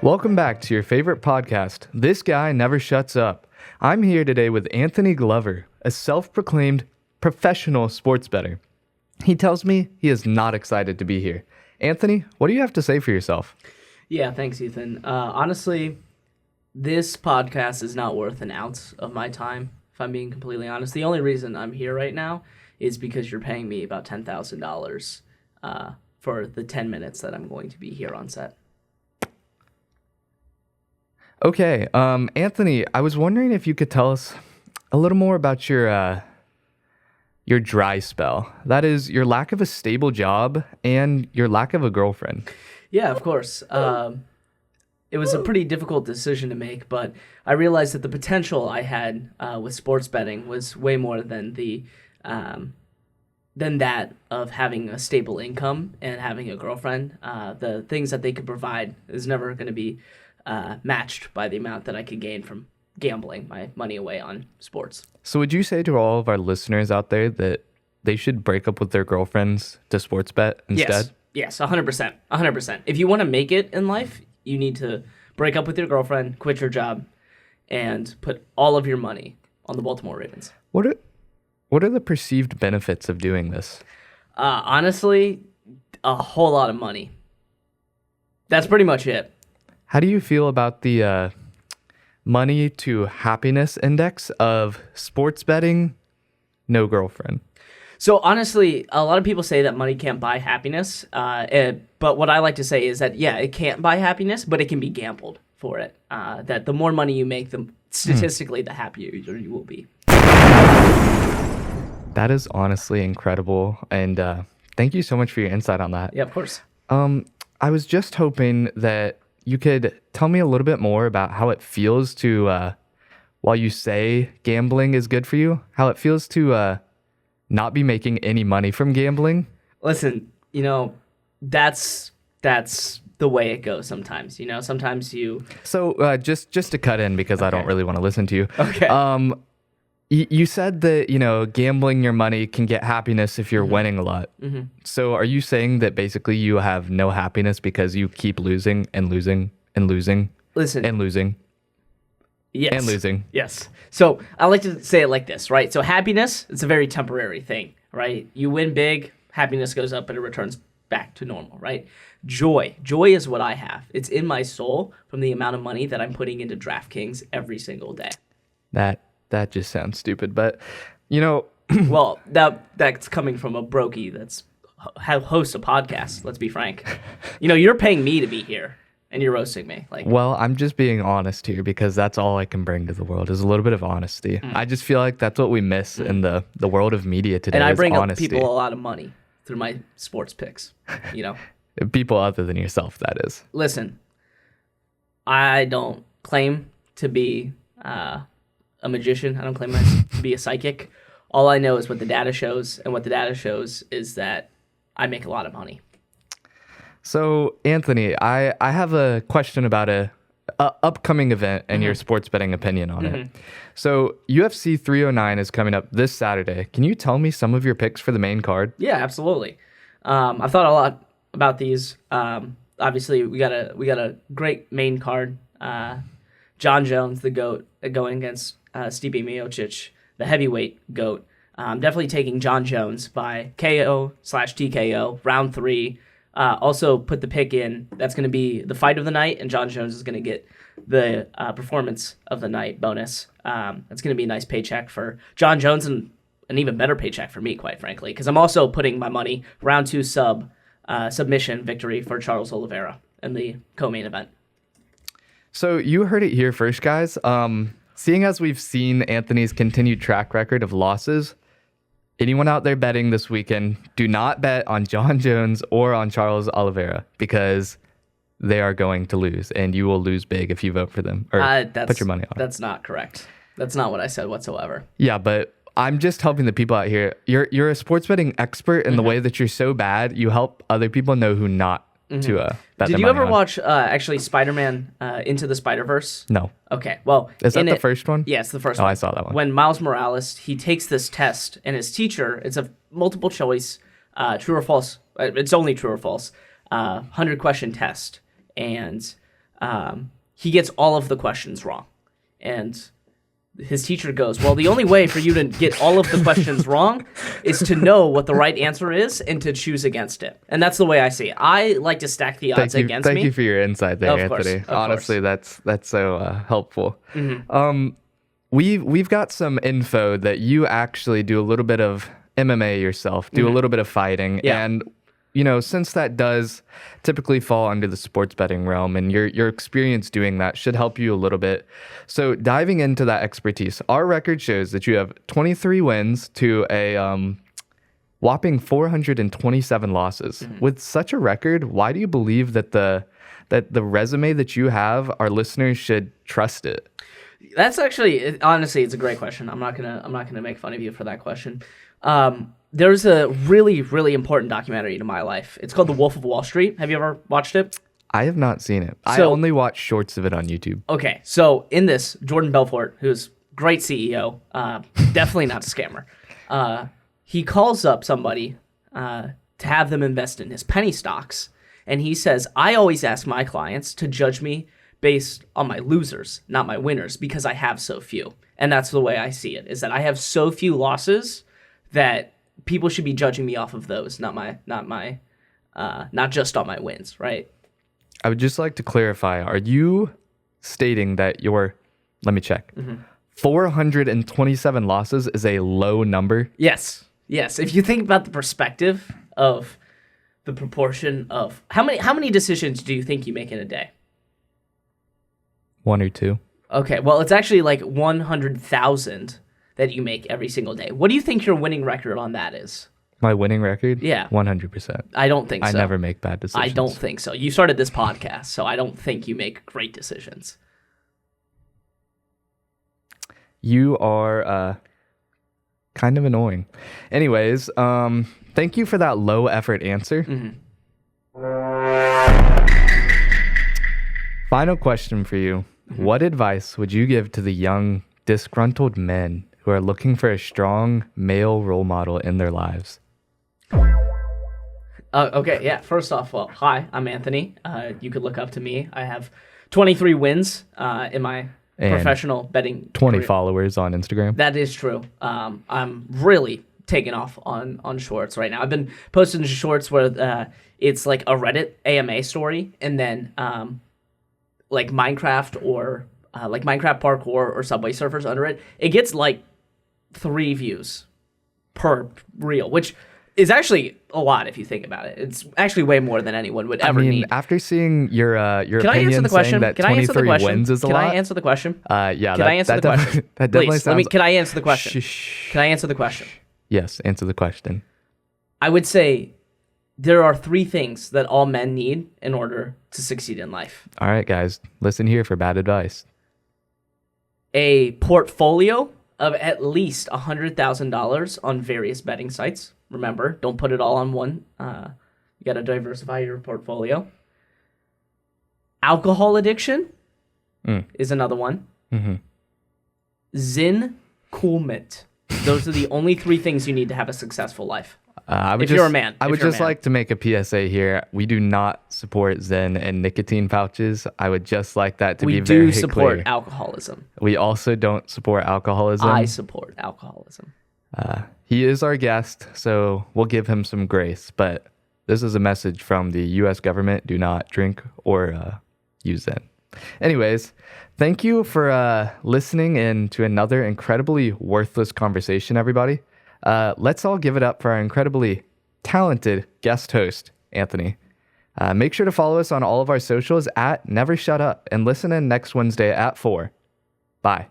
Welcome back to your favorite podcast, This Guy Never Shuts Up. I'm here today with Anthony Glover, a self-proclaimed professional sports bettor. He tells me he is not excited to be here. Anthony, what do you have to say for yourself? Yeah, thanks, Ethan. Honestly, this podcast is not worth an ounce of my time, if I'm being completely honest. The only reason I'm here right now is because you're paying me about $10,000 for the 10 minutes that I'm going to be here on set. Okay, Anthony, I was wondering if you could tell us a little more about your dry spell. That is, your lack of a stable job and your lack of a girlfriend. Yeah, of course. It was a pretty difficult decision to make, but I realized that the potential I had with sports betting was way more than that of having a stable income and having a girlfriend. The things that they could provide is never going to be matched by the amount that I could gain from gambling my money away on sports. So would you say to all of our listeners out there that they should break up with their girlfriends to sports bet instead? Yes, 100%. 100%. If you want to make it in life, you need to break up with your girlfriend, quit your job, and put all of your money on the Baltimore Ravens. What are the perceived benefits of doing this? Honestly, a whole lot of money. That's pretty much it. How do you feel about the money to happiness index of sports betting, no girlfriend? So honestly, a lot of people say that money can't buy happiness. But what I like to say is that, yeah, it can't buy happiness, but it can be gambled for it. That the more money you make, statistically, the happier you will be. That is honestly incredible. And thank you so much for your insight on that. Yeah, of course. I was just hoping that you could tell me a little bit more about how it feels to, while you say gambling is good for you, how it feels to not be making any money from gambling. Listen, that's the way it goes sometimes. Sometimes you... So just to cut in, because I don't really want to listen to you. Okay. You said that, gambling your money can get happiness if you're winning a lot. Mm-hmm. So are you saying that basically you have no happiness because you keep losing and losing and losing Listen. and losing Yes. and losing? Yes. So I like to say it like this, right? So happiness, it's a very temporary thing, right? You win big, happiness goes up, and it returns back to normal, right? Joy is what I have. It's in my soul from the amount of money that I'm putting into DraftKings every single day. That just sounds stupid, but Well, that's coming from a brokey that's hosts a podcast. Let's be frank. You're paying me to be here, and you're roasting me. Well, I'm just being honest here because that's all I can bring to the world is a little bit of honesty. I just feel like that's what we miss in the world of media today. And I is bring honesty. up people a lot of money through my sports picks. People other than yourself, that is. Listen, I don't claim to be a magician. I don't claim to be a psychic. All I know is what the data shows, and what the data shows is that I make a lot of money. So, Anthony, I have a question about a upcoming event and your sports betting opinion on it. So, UFC 309 is coming up this Saturday. Can you tell me some of your picks for the main card? Yeah, absolutely. I've thought a lot about these. Obviously, we got a great main card. John Jones, the GOAT, going against Stipe Miocic, the heavyweight GOAT. I'm definitely taking John Jones by KO/TKO, round 3. Also put the pick in. That's going to be the fight of the night, and John Jones is going to get the performance of the night bonus. That's going to be a nice paycheck for John Jones and an even better paycheck for me, quite frankly, because I'm also putting my money round 2 submission victory for Charles Oliveira in the co-main event. So you heard it here first, guys. Seeing as we've seen Anthony's continued track record of losses, anyone out there betting this weekend, do not bet on John Jones or on Charles Oliveira because they are going to lose, and you will lose big if you vote for them or put your money on. That's not correct. That's not what I said whatsoever. Yeah, but I'm just helping the people out here. You're a sports betting expert in the way that you're so bad. You help other people know who not to bet. Did you ever watch actually Spider-Man Into the Spider-Verse? No. Okay, well, Is that the first one? Yeah, it's the first Oh, one. I saw that one. When Miles Morales, he takes this test, and his teacher, it's a multiple choice, true or false. It's only true or false. 100-question test, and he gets all of the questions wrong. And his teacher goes, well, the only way for you to get all of the questions wrong is to know what the right answer is and to choose against it. And that's the way I see it. I like to stack the odds against me. Thank you for your insight there, Of course, Anthony. of Honestly, course. that's so helpful. We've got some info that you actually do a little bit of MMA yourself, do a little bit of fighting, Yeah. and you know, since that does typically fall under the sports betting realm, and your experience doing that should help you a little bit. So diving into that expertise, our record shows that you have 23 wins to a whopping 427 losses. With such a record, why do you believe that the resume that you have, our listeners should trust it? That's actually, honestly, it's a great question. I'm not gonna make fun of you for that question. There's a really, really important documentary to my life. It's called The Wolf of Wall Street. Have you ever watched it? I have not seen it. I So- only watch shorts of it on YouTube. Okay, so in this, Jordan Belfort, who's great CEO, definitely not a scammer. He calls up somebody to have them invest in his penny stocks, and he says, "I always ask my clients to judge me based on my losers, not my winners, because I have so few." And that's the way I see it: is that I have so few losses that people should be judging me off of those, not just on my wins, right? I would just like to clarify, are you stating that let me check, 427 losses is a low number? Yes. If you think about the perspective of the proportion of how many decisions do you think you make in a day? One or two? Okay, well, it's actually like 100,000 that you make every single day. What do you think your winning record on that is? My winning record? Yeah. 100%. I don't think so. I never make bad decisions. I don't think so. You started this podcast, so I don't think you make great decisions. You are kind of annoying. Anyways, thank you for that low effort answer. Final question for you. What advice would you give to the young, disgruntled men who are looking for a strong male role model in their lives? Okay, yeah. First off, well, hi, I'm Anthony. You could look up to me. I have 23 wins in my And professional betting 20 career. followers on Instagram. That is true. I'm really taking off on shorts right now. I've been posting shorts where it's like a Reddit AMA story, and then like Minecraft or like Minecraft parkour or Subway Surfers under it. It gets like 3 views per reel, which is actually a lot if you think about it. It's actually way more than anyone would ever need. After seeing your Can I answer opinion the saying question? that Can I answer the 23 question? wins is a Can lot, I answer the question? yeah, Can I answer the question? That definitely Please, sounds. can I answer the question? Shh. Can I answer the question? Yes, answer the question. I would say there are 3 things that all men need in order to succeed in life. All right, guys, listen here for bad advice. A portfolio of at least $100,000 on various betting sites. Remember, don't put it all on one. You got to diversify your portfolio. Alcohol addiction is another one. Zen coolment. Those are the only 3 things you need to have a successful life. If you're a man. I If would you're a just man. like to make a PSA here. We do not support Zen and nicotine pouches. I would just like that to We be very do support clear. alcoholism. We also don't support alcoholism. I support alcoholism. He is our guest, so we'll give him some grace. But this is a message from the U.S. government. Do not drink or use Zen. Anyways, thank you for listening in to another incredibly worthless conversation, everybody. Let's all give it up for our incredibly talented guest host, Anthony. Make sure to follow us on all of our socials at Never Shut Up and listen in next Wednesday at 4. Bye.